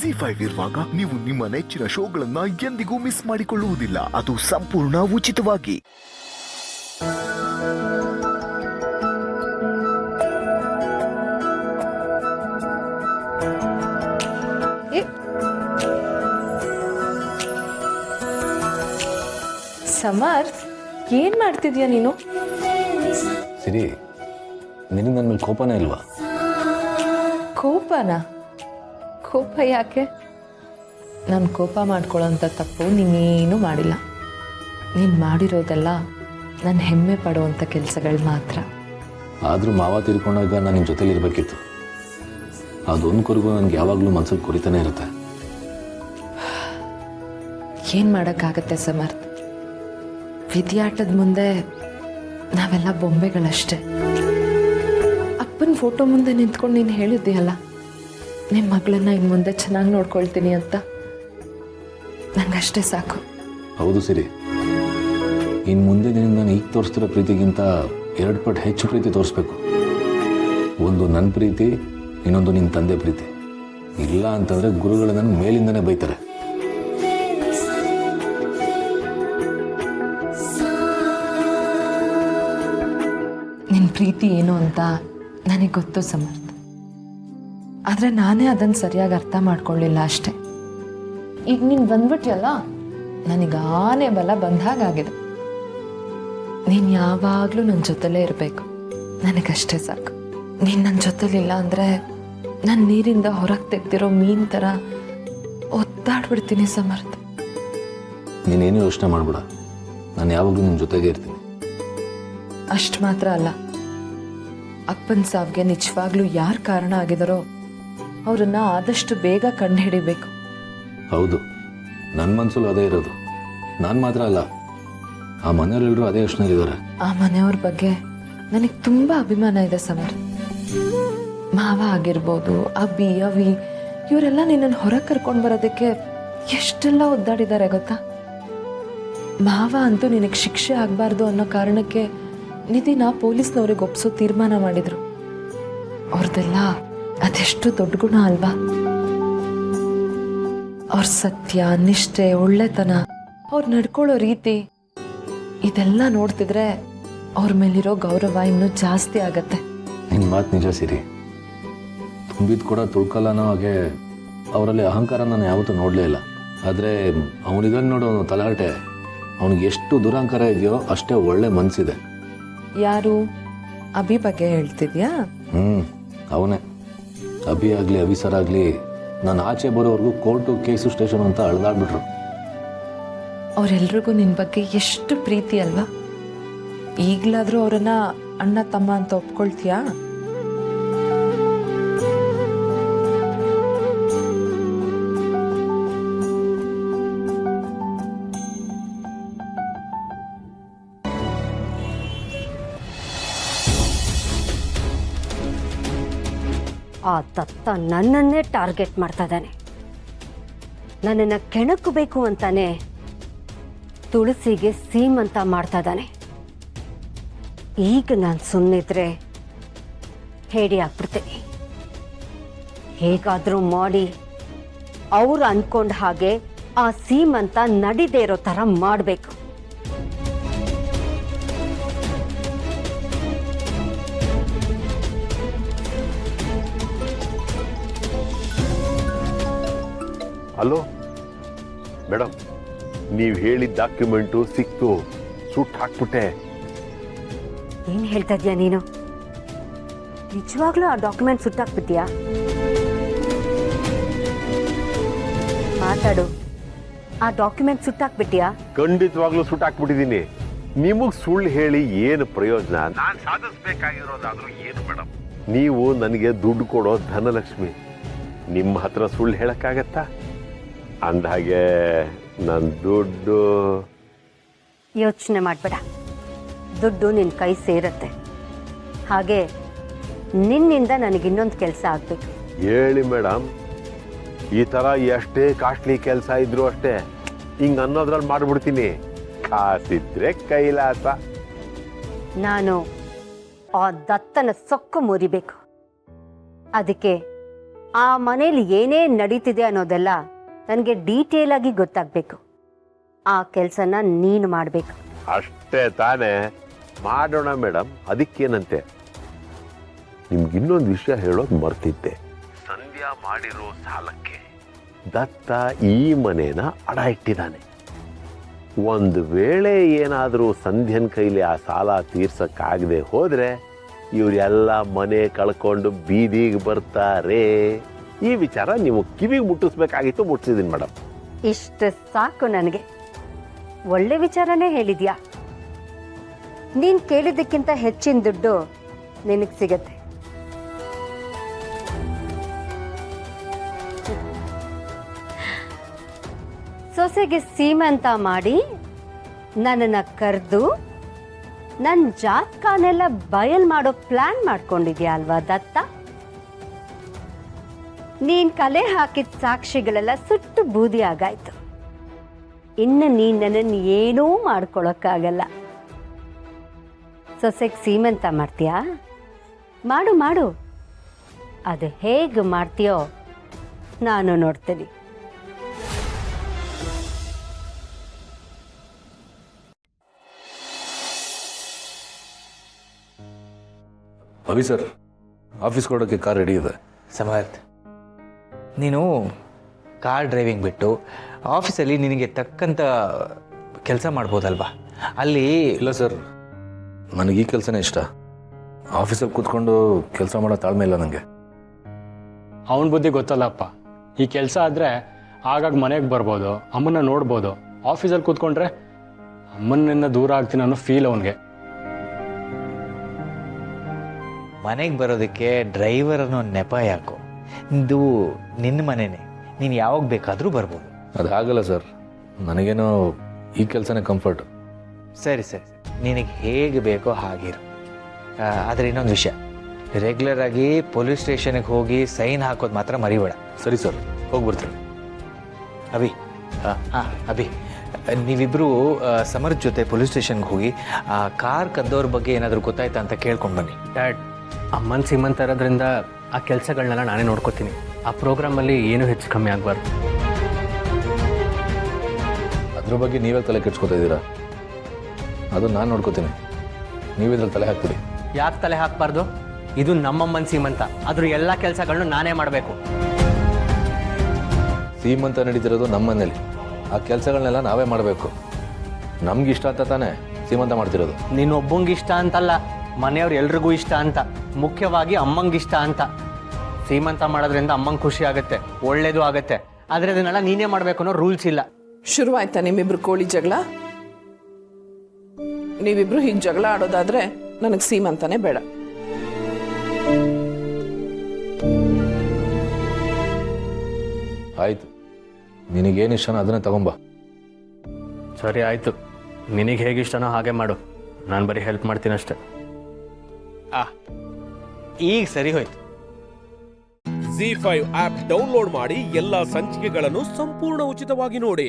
ಜಿ5 ಇರುವಾಗ ನೀವು ನಿಮ್ಮ ನೆಚ್ಚಿನ ಶೋಗಳನ್ನ ಎಂದಿಗೂ ಮಿಸ್ ಮಾಡಿಕೊಳ್ಳುವುದಿಲ್ಲ. ಅದು ಸಂಪೂರ್ಣ ಉಚಿತವಾಗಿ. ಸಮರ್ಥ್, ಏನ್ ಮಾಡ್ತಿದ್ಯಾ ನೀನು? ಸಿರಿ, ನಿನಗೆ ನನ್ನ ಮೇಲೆ ಕೋಪನೇ ಇಲ್ವಾ? ಕೋಪನಾ? ಕೋಪ ಯಾಕೆ? ನಾನು ಕೋಪ ಮಾಡ್ಕೊಳ್ಳೋಂಥ ತಪ್ಪು ನೀನೇನು ಮಾಡಿಲ್ಲ. ನೀನು ಮಾಡಿರೋದೆಲ್ಲ ನಾನು ಹೆಮ್ಮೆ ಪಡುವಂಥ ಕೆಲಸಗಳು ಮಾತ್ರ. ಆದರೂ ಮಾವ ತೀರ್ಕೊಂಡಾಗ ನಾನು ನಿನ್ನ ಜೊತೆಲಿ ಇರಬೇಕಿತ್ತು. ಅದೊಂದು ಕೊರಗು ನನಗೆ ಯಾವಾಗಲೂ ಮನಸ್ಸಲ್ಲಿ ಕುರಿತಾನೆ ಇರುತ್ತೆ. ಏನು ಮಾಡೋಕ್ಕಾಗತ್ತೆ ಸಮರ್ಥ್? ವಿದ್ಯಾಟದ ಮುಂದೆ ನಾವೆಲ್ಲ ಬೊಂಬೆಗಳಷ್ಟೇ. ಅಪ್ಪನ ಫೋಟೋ ಮುಂದೆ ನಿಂತ್ಕೊಂಡು ನೀನು ಹೇಳಿದ್ದೀಯಲ್ಲ, ನಿಮ್ಮ ಮಗಳನ್ನ ಇನ್ನು ಮುಂದೆ ಚೆನ್ನಾಗಿ ನೋಡ್ಕೊಳ್ತೀನಿ ಅಂತ. ನಂಗಷ್ಟೇ ಸಾಕು. ಹೌದು ಸಿರಿ, ಇನ್ನು ಮುಂದೆ ನಿನಗೆ ನಾನು ಈಗ ತೋರಿಸ್ತಿರೋ ಪ್ರೀತಿಗಿಂತ 2 ಪಟ್ಟು ಹೆಚ್ಚು ಪ್ರೀತಿ ತೋರಿಸ್ಬೇಕು. ಒಂದು ನನ್ನ ಪ್ರೀತಿ, ಇನ್ನೊಂದು ನಿನ್ನ ತಂದೆ ಪ್ರೀತಿ. ಇಲ್ಲ ಅಂತಂದರೆ ಗುರುಗಳು ನನಗೆ ಮೇಲಿಂದನೇ ಬೈತಾರೆ. ನಿನ್ನ ಪ್ರೀತಿ ಏನು ಅಂತ ನನಗೆ ಗೊತ್ತು ಸಮರ್ಥ. ಆದರೆ ನಾನೇ ಅದನ್ನು ಸರಿಯಾಗಿ ಅರ್ಥ ಮಾಡ್ಕೊಳ್ಳಿಲ್ಲ ಅಷ್ಟೆ. ಈಗ ನೀನು ಬಂದ್ಬಿಟ್ಯಲ್ಲ, ನನಗೆ ಆನೆ ಬಲ ಬಂದಾಗಿದೆ. ನೀನು ಯಾವಾಗಲೂ ನನ್ನ ಜೊತೆಲೇ ಇರಬೇಕು, ನನಗಷ್ಟೇ ಸಾಕು. ನೀನು ನನ್ನ ಜೊತೆಲಿಲ್ಲ ಅಂದರೆ ನಾನು ನೀರಿಂದ ಹೊರಗೆ ತೆಗ್ದಿರೋ ಮೀನು ಥರ ಒದ್ದಾಡ್ಬಿಡ್ತೀನಿ ಸಮರ್ಥ. ನೀನೇನು ಯೋಚನೆ ಮಾಡಬೇಡ, ನಾನು ಯಾವಾಗಲೂ ನಿನ್ನ ಜೊತೆಗೆ ಇರ್ತೀನಿ. ಅಷ್ಟು ಮಾತ್ರ ಅಲ್ಲ, ಅಪ್ಪನ ಸಾವಿಗೆ ನಿಜವಾಗ್ಲೂ ಯಾರು ಕಾರಣ ಆಗಿದಾರೋ ಅವರನ್ನ ಆದಷ್ಟು ಬೇಗ ಕಂಡುಹಿಡಿಬೇಕು. ಹೌದು, ನನ್ನ ಮನಸ್ಸಲ್ಲೂ ಅದೇ ಇರೋದು. ನಾನು ಮಾತ್ರ ಅಲ್ಲ, ಆ ಮನೆಯವರೆಲ್ಲರೂ ಅದೇ ಯೋಚನೆಯಲ್ಲಿದ್ದಾರೆ. ಆ ಮನೆಯವ್ರ ಬಗ್ಗೆ ನನಗೆ ತುಂಬ ಅಭಿಮಾನ ಇದೆ ಸಮರ್. ಮಾವ ಆಗಿರ್ಬೋದು, ಅಬ್ಬಿ ಅವಿ, ಇವರೆಲ್ಲ ನಿನ್ನನ್ನು ಹೊರಗೆ ಕರ್ಕೊಂಡು ಬರೋದಕ್ಕೆ ಎಷ್ಟೆಲ್ಲ ಒದ್ದಾಡಿದ್ದಾರೆ ಗೊತ್ತಾ? ಮಾವ ಅಂತೂ ನಿನಗೆ ಶಿಕ್ಷೆ ಆಗಬಾರ್ದು ಅನ್ನೋ ಕಾರಣಕ್ಕೆ ನಿಧಿನ ಪೊಲೀಸ್ನವ್ರಿಗೆ ಒಪ್ಸೋ ತೀರ್ಮಾನ ಮಾಡಿದ್ರು. ಅವ್ರದ್ದೆಲ್ಲ ಅದೆಷ್ಟು ದೊಡ್ಡ ಗುಣ ಅಲ್ವಾ? ಅವ್ರ ಸತ್ಯ, ನಿಷ್ಠೆ, ಒಳ್ಳೆತನ, ಅವ್ರು ನಡ್ಕೊಳ್ಳೋ ರೀತಿ, ಇದೆಲ್ಲ ನೋಡ್ತಿದ್ರೆ ಅವ್ರ ಮೇಲಿರೋ ಗೌರವ ಇನ್ನೂ ಜಾಸ್ತಿ ಆಗತ್ತೆ. ನಿನ್ನ ಮಾತು ನಿಜ ಸಿರಿ. ತುಂಬಿದ ಕೂಡ ತುಳ್ಕಲ್ಲ ಅನ್ನೋ ಹಾಗೆ ಅವರಲ್ಲಿ ಅಹಂಕಾರ ನಾನು ಯಾವತ್ತೂ ನೋಡಲೇ ಇಲ್ಲ. ಆದರೆ ಅವನಿಗನ್ನು ನೋಡೋ ತಲಾಟೆ, ಅವನಿಗೆ ಎಷ್ಟು ದುರಹಂಕಾರ ಇದೆಯೋ ಅಷ್ಟೇ ಒಳ್ಳೆ ಮನಸ್ಸಿದೆ. ಯಾರು? ಅಭಿ ಬಗ್ಗೆ ಹೇಳ್ತಿದ್ಯಾ? ಅವನೇ. ಅಭಿ ಆಗಲಿ ಅಭಿ ಸರ್ ಆಗಲಿ ನಾನು ಆಚೆ ಬರೋವರೆಗೂ ಕೋರ್ಟು, ಕೇಸು, ಸ್ಟೇಷನ್ ಅಂತ ಅಳ್ದಾಡ್ಬಿಟ್ರು. ಅವರೆಲ್ರಿಗೂ ನಿನ್ನ ಬಗ್ಗೆ ಎಷ್ಟು ಪ್ರೀತಿ ಅಲ್ವಾ? ಈಗಲಾದರೂ ಅವರನ್ನ ಅಣ್ಣ ತಮ್ಮ ಅಂತ ಒಪ್ಕೊಳ್ತೀಯಾ? ಆ ದತ್ತ ನನ್ನನ್ನೇ ಟಾರ್ಗೆಟ್ ಮಾಡ್ತಾ ಇದ್ದಾನೆ. ನನ್ನನ್ನು ಕೆಣಕಬೇಕು ಅಂತಾನೆ ತುಳಸಿಗೆ ಸೀಮಂತ ಮಾಡ್ತಾ ಇದ್ದಾನೆ. ಈಗ ನಾನು ಸುಮ್ಮನಿದ್ರೆ ಹೇಳಿ ಆಗ್ಬಿಡ್ತೀನಿ. ಹೇಗಾದರೂ ಮಾಡಿ ಅವ್ರು ಅನ್ಕೊಂಡ ಹಾಗೆ ಆ ಸೀಮಂತ ನಡಿದೇ ಇರೋ ಥರ ಮಾಡಬೇಕು. ಹಲೋ ಮೇಡಮ್, ನೀವು ಹೇಳಿದ ಡಾಕ್ಯುಮೆಂಟು ಸಿಕ್ತು, ಸುಟ್ಟು ಹಾಕ್ಬಿಟ್ಟೆ. ಏನು ಹೇಳ್ತಾ ಇದೀಯ ನೀನು? ನಿಜವಾಗ್ಲೂ ಆ ಡಾಕ್ಯುಮೆಂಟ್ ಸುಟ್ಟಾಕ್ಬಿಟ್ಟಿಯಾ? ಮಾತಾಡು. ಆ ಡಾಕ್ಯುಮೆಂಟ್ ಸುಟ್ಟಾಕ್ಬಿಟ್ಟಿಯಾ? ಖಂಡಿತವಾಗ್ಲೂ ಸುಟ್ಟು ಹಾಕ್ಬಿಟ್ಟಿದ್ದೀನಿ. ನಿಮಗೆ ಸುಳ್ಳು ಹೇಳಿ ಏನು ಪ್ರಯೋಜನ? ನಾನು ಸಾಧಿಸ್ಬೇಕಾಗಿರೋದಾದ್ರೂ ಏನು ಮೇಡಮ್? ನೀವು ನನಗೆ ದುಡ್ಡು ಕೊಡೋ ಧನಲಕ್ಷ್ಮಿ, ನಿಮ್ಮ ಹತ್ರ ಸುಳ್ಳು ಹೇಳಕ್ಕಾಗತ್ತಾ? ಅಂದಹಾಗೆ ನನ್ನ ದುಡ್ಡು. ಯೋಚನೆ ಮಾಡಬೇಡ, ದುಡ್ಡು ನಿನ್ನ ಕೈ ಸೇರತ್ತೆ. ಹಾಗೆ ನಿನ್ನಿಂದ ನನಗೆ ಇನ್ನೊಂದು ಕೆಲಸ ಆಗಬೇಕು. ಹೇಳಿ ಮೇಡಮ್, ಈ ಥರ ಎಷ್ಟೇ ಕಾಸ್ಟ್ಲಿ ಕೆಲಸ ಇದ್ರೂ ಅಷ್ಟೇ ಹಿಂಗೆ ಅನ್ನೋದ್ರಲ್ಲಿ ಮಾಡಿಬಿಡ್ತೀನಿ. ಕಾಸಿದ್ರೆ ಕೈಲಾಸ. ನಾನು ಆ ದತ್ತನ ಸೊಕ್ಕು ಮುರಿಬೇಕು. ಅದಕ್ಕೆ ಆ ಮನೇಲಿ ಏನೇನು ನಡೀತಿದೆ ಅನ್ನೋದೆಲ್ಲ ನನಗೆ ಡೀಟೇಲ್ ಆಗಿ ಗೊತ್ತಾಗಬೇಕು. ಆ ಕೆಲಸನ ನೀನು ಮಾಡಬೇಕು. ಅಷ್ಟೇ ತಾನೇ, ಮಾಡೋಣ ಮೇಡಮ್. ಅದಕ್ಕೇನಂತೆ. ನಿಮ್ಗೆ ಇನ್ನೊಂದು ವಿಷಯ ಹೇಳೋದು ಮರ್ತಿದ್ದೆ. ಸಂಧ್ಯಾ ಮಾಡಿರೋ ಸಾಲಕ್ಕೆ ದತ್ತ ಈ ಮನೇನ ಅಡ ಇಟ್ಟಿದ್ದಾನೆ. ಒಂದು ವೇಳೆ ಏನಾದರೂ ಸಂಧ್ಯನ್ ಕೈಲಿ ಆ ಸಾಲ ತೀರ್ಸಕ್ಕಾಗದೆ ಹೋದ್ರೆ ಇವರೆಲ್ಲ ಮನೆ ಕಳ್ಕೊಂಡು ಬೀದಿಗೆ ಬರ್ತಾರೆ. ಈ ವಿಚಾರ ನೀವು ಕಿವಿಗೆ ಮುಟ್ಟಿಸ್ಬೇಕಾಗಿತ್ತು, ಮುಟ್ಟಿಸಿದೀನಿ ಮೇಡಮ್. ಇಷ್ಟು ಸಾಕು ನನಗೆ. ಒಳ್ಳೆ ವಿಚಾರನೇ ಹೇಳಿದ್ಯಾ. ನೀನು ಕೇಳಿದ್ದಕ್ಕಿಂತ ಹೆಚ್ಚಿನ ದುಡ್ಡು ನಿನಗೆ ಸಿಗತ್ತೆ. ಸೊಸೆಗೆ ಸೀಮಂತ ಮಾಡಿ ನನ್ನನ್ನು ಕರೆದು ನನ್ನ ಜಾತಕನೆಲ್ಲ ಬಯಲ್ ಮಾಡೋ ಪ್ಲಾನ್ ಮಾಡ್ಕೊಂಡಿದ್ಯಾ ಅಲ್ವಾ ದತ್ತ? ನೀನ್ ಕಲೆ ಹಾಕಿದ ಸಾಕ್ಷಿಗಳೆಲ್ಲ ಸುಟ್ಟು ಬೂದಿ ಆಗಾಯ್ತು. ಇನ್ನು ನೀನ್ ನನ್ನನ್ನು ಏನೂ ಮಾಡ್ಕೊಳಕ್ಕಾಗಲ್ಲ. ಸೊಸೆಗೆ ಸೀಮಂತ ಮಾಡ್ತೀಯಾ? ಮಾಡು ಮಾಡು. ಅದು ಹೇಗೆ ಮಾಡ್ತೀಯೋ ನಾನು ನೋಡ್ತೀನಿ. ಅಭಿ ಸರ್, ಆಫೀಸ್ ಕೊಡೋಕ್ಕೆ ಕಾರ್ ರೆಡಿ ಇದೆ. ಸಮರ್ಥ್, ನೀನು ಕಾರ್ ಡ್ರೈವಿಂಗ್ ಬಿಟ್ಟು ಆಫೀಸಲ್ಲಿ ನಿನಗೆ ತಕ್ಕಂಥ ಕೆಲಸ ಮಾಡ್ಬೋದಲ್ವಾ? ಅಲ್ಲಿ ಇಲ್ಲ ಸರ್, ನನಗೆ ಈ ಕೆಲಸನೇ ಇಷ್ಟ. ಆಫೀಸಲ್ಲಿ ಕೂತ್ಕೊಂಡು ಕೆಲಸ ಮಾಡೋ ತಾಳ್ಮೆ ಇಲ್ಲ ನನಗೆ. ಅವನ ಬುದ್ಧಿ ಗೊತ್ತಲ್ಲಪ್ಪ. ಈ ಕೆಲಸ ಆದರೆ ಆಗಾಗ ಮನೆಗೆ ಬರ್ಬೋದು, ಅಮ್ಮನ್ನ ನೋಡ್ಬೋದು. ಆಫೀಸಲ್ಲಿ ಕೂತ್ಕೊಂಡ್ರೆ ಅಮ್ಮನಿಂದ ದೂರ ಆಗ್ತೀನಿ ಅನ್ನೋ ಫೀಲ್ ಅವನಿಗೆ. ಮನೆಗೆ ಬರೋದಕ್ಕೆ ಡ್ರೈವರ್ ಅನ್ನೋ ನೆಪ ಯಾಕೋ? ಇದು ನಿನ್ನ ಮನೆಯೇ, ನೀನು ಯಾವಾಗ ಬೇಕಾದರೂ ಬರ್ಬೋದು. ಅದಾಗಲ್ಲ ಸರ್, ನನಗೇನೋ ಈ ಕೆಲಸನೇ ಕಂಫರ್ಟ್. ಸರಿ ಸರಿ, ನಿನಗೆ ಹೇಗೆ ಬೇಕೋ ಹಾಗಿರು. ಆದರೆ ಇನ್ನೊಂದು ವಿಷಯ, ರೆಗ್ಯುಲರ್ ಆಗಿ ಪೊಲೀಸ್ ಸ್ಟೇಷನ್ಗೆ ಹೋಗಿ ಸೈನ್ ಹಾಕೋದು ಮಾತ್ರ ಮರಿಬೇಡ. ಸರಿ ಸರ್, ಹೋಗ್ಬಿಡ್ತೀನಿ. ಅಭಿ, ಹಾಂ ಅಭಿ, ನೀವಿಬ್ಬರು ಸಮರ್ ಜೊತೆ ಪೊಲೀಸ್ ಸ್ಟೇಷನ್ಗೆ ಹೋಗಿ ಆ ಕಾರ್ ಕದ್ದೋರ ಬಗ್ಗೆ ಏನಾದರೂ ಗೊತ್ತಾಯ್ತಾ ಅಂತ ಕೇಳ್ಕೊಂಡು ಬನ್ನಿ. ಡ್ಯಾಡ್, ಅಮ್ಮನ ಸೀಮಂತ ಇರೋದ್ರಿಂದ ಆ ಕೆಲಸಗಳನ್ನೆಲ್ಲ ನಾನೇ ನೋಡ್ಕೋತೀನಿ. ಆ ಪ್ರೋಗ್ರಾಮಲ್ಲಿ ಏನೂ ಹೆಚ್ಚು ಕಮ್ಮಿ ಆಗಬಾರ್ದು. ಅದ್ರ ಬಗ್ಗೆ ನೀವೇ ತಲೆ ಕೆಡ್ಸ್ಕೊತಾ ಇದ್ದೀರಾ? ಅದು ನಾನು ನೋಡ್ಕೋತೀನಿ, ನೀವಿದ್ರಲ್ಲಿ ತಲೆ ಹಾಕ್ಬಿಡಿ. ಯಾಕೆ ತಲೆ ಹಾಕಬಾರ್ದು? ಇದು ನಮ್ಮಮ್ಮನ ಸೀಮಂತ, ಅದ್ರ ಎಲ್ಲ ಕೆಲಸಗಳನ್ನೂ ನಾನೇ ಮಾಡಬೇಕು. ಸೀಮಂತ ನಡೀತಿರೋದು ನಮ್ಮ ಮನೇಲಿ, ಆ ಕೆಲಸಗಳನ್ನೆಲ್ಲ ನಾವೇ ಮಾಡಬೇಕು. ನಮ್ಗೆ ಇಷ್ಟ ಅಂತ ತಾನೇ ಸೀಮಂತ ಮಾಡ್ತಿರೋದು. ನೀನು ಒಬ್ಬಂಗೆ ಇಷ್ಟ ಅಂತಲ್ಲ, ಮನೆಯವ್ರು ಎಲ್ರಿಗೂ ಇಷ್ಟ ಅಂತ, ಮುಖ್ಯವಾಗಿ ಅಮ್ಮಂಗೆ ಇಷ್ಟ ಅಂತ. ಸೀಮಂತ ಮಾಡೋದ್ರಿಂದ ಅಮ್ಮಂಗೆ ಖುಷಿ ಆಗುತ್ತೆ, ಒಳ್ಳೇದು ಆಗುತ್ತೆ. ಆದರೆ ಅದನ್ನೆಲ್ಲ ನೀನೇ ಮಾಡಬೇಕು ಅನ್ನೋ ರೂಲ್ಸ್ ಇಲ್ಲ. ಶುರುವಾಯ್ತಾ ನಿಮ್ಮಿಬ್ರು ಕೋಳಿ ಜಗಳ? ನೀವಿಬ್ರು ಹೀಗೆ ಜಗಳ ಆಡೋದಾದ್ರೆ ನನಗೆ ಸೀಮಂತಾನೆ ಬೇಡ. ಆಯಿತು, ನಿನಗೇನು ಇಷ್ಟನೋ ಅದನ್ನೇ ತಗೊಂಬ. ಸರಿ ಆಯಿತು, ನಿನಗೆ ಹೇಗೆ ಇಷ್ಟನೋ ಹಾಗೆ ಮಾಡು. ನಾನು ಬರೀ ಹೆಲ್ಪ್ ಮಾಡ್ತೀನಿ ಅಷ್ಟೇ. ಈಗ ಸರಿ ಹೋಯ್ತು. ZEE5 ಆಪ್ ಡೌನ್ಲೋಡ್ ಮಾಡಿ ಎಲ್ಲಾ ಸಂಚಿಕೆಗಳನ್ನು ಸಂಪೂರ್ಣ ಉಚಿತವಾಗಿ ನೋಡಿ.